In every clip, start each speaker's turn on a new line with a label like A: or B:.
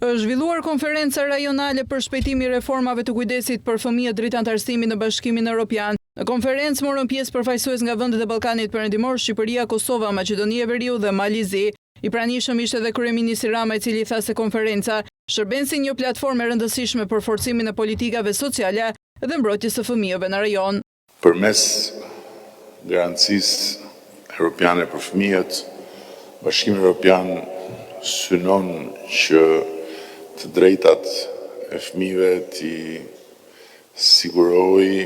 A: Është zhvilluar konferenca rajonale për shpejtimi i reformave të kujdesit për fëmijët dritë antarësimi në Bashkimin Evropian. Në konferencë morën pjesë përfaqësues nga vendet e Ballkanit Perëndimor, Shqipëria, Kosova, Maqedonia e Veriut dhe Malizi. I pranishëm ishte edhe kryeministri Rama, i cili tha se konferenca shërben si një platformë e rëndësishme për forcimin e politikave sociale dhe mbrojtjes së fëmijëve në rajon.
B: Përmes garancisë europiane për fëmijët, Bashkimi Evropian synon që të drejtat e fëmijëve t'i sigurojë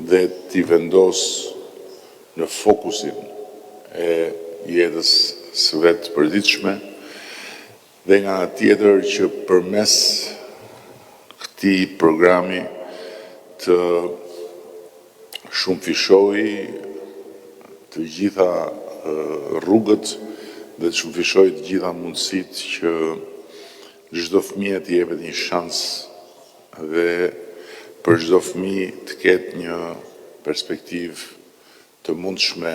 B: dhe t'i vendos në fokusin e jetës së vetë përditshme, dhe nga ana tjetër që përmes këtij programi të shumëfishojë të gjitha rrugët dhe të shumëfishojë të gjitha mundësitë që çdo fëmijë të jepet një shans dhe për çdo fëmijë të ketë një perspektivë të mundshme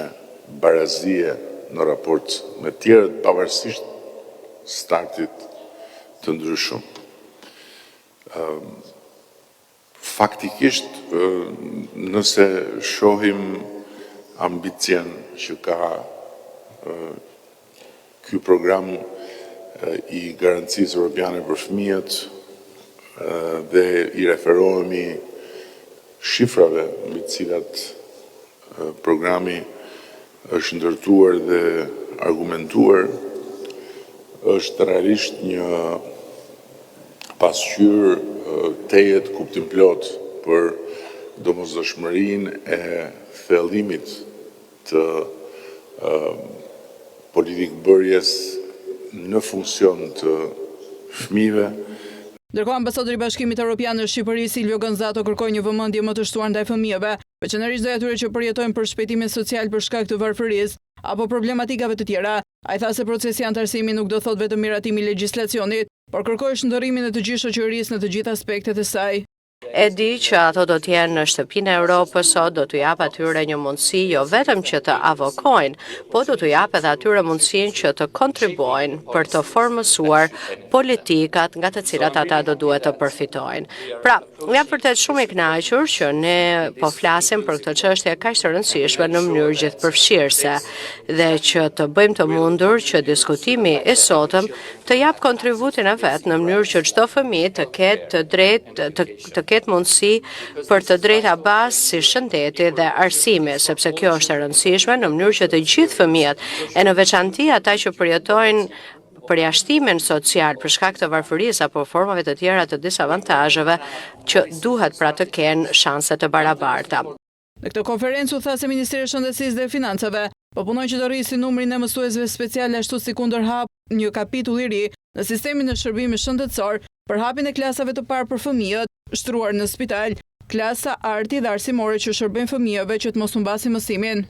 B: barazie në raport me tjerët, pavarësisht startit të ndryshëm. Faktikisht, nëse shohim ambicien që ka ky program i garancisë europiane për fëmijët dhe i referohemi shifrave mbi të cilat programi është ndërtuar dhe argumentuar, është realisht një pasqyrë tejet kuptim plot për domosdoshmërinë e thellimit të politikbërjes në funksion të fëmijëve.
A: Ndërkohë, ambasadori i Bashkimit Evropian në Shqipëri, Silvio Gonzato, kërkoi një vëmendje më të shtuar ndaj fëmijëve, veçanërisht ndaj atyre që përjetojnë për shpejtimin social për shkak të varfërisë apo problematikave të tjera. Ai tha se procesi i antarësimit nuk do thotë vetëm miratimi i legjislacionit, por kërkoi shndërrimin e të gjithë shoqërisë në të gjithë aspektet e saj.
C: E di që ato do t'jenë në shtëpinë e Europës, do t'u jap atyre një mundësi jo vetëm që të avokojnë, po do t'u jap edhe atyre mundësinë që të kontribuojnë për të formësuar politikat nga të cilat ata do duhet të përfitojnë. Pra, jam vërtet shumë i kënaqur që ne po flasim për këtë çështje kaq të rëndësishme në mënyrë gjithëpërfshirëse dhe që të bëjmë të mundur që diskutimi i sotëm të jap kontributin e vet në mënyrë që çdo fëmijë të ketë të ketë mundësi për të drejta bazë si shëndeti dhe arsimi, sepse kjo është e rëndësishme në mënyrë që të gjithë fëmijët, e në veçanti ata që përjetojnë përjashtimin social për shkak të varfërisë apo formave të tjera të disavantazheve, që duhet pra të kenë shanse të barabarta.
A: Në këtë konferencë u tha se Ministria e Shëndetësisë dhe Financave po punojnë që të rrisin numrin e mësuesve speciale, ashtu si kundërhap një kapitull i ri në sistemin e shërbimit shëndetësor për hapjen e klasave të parë për fëmijët shtruar në spital, klasa arti dhe arsimore që shërbejnë fëmijëve që të mos humbasin mësimin.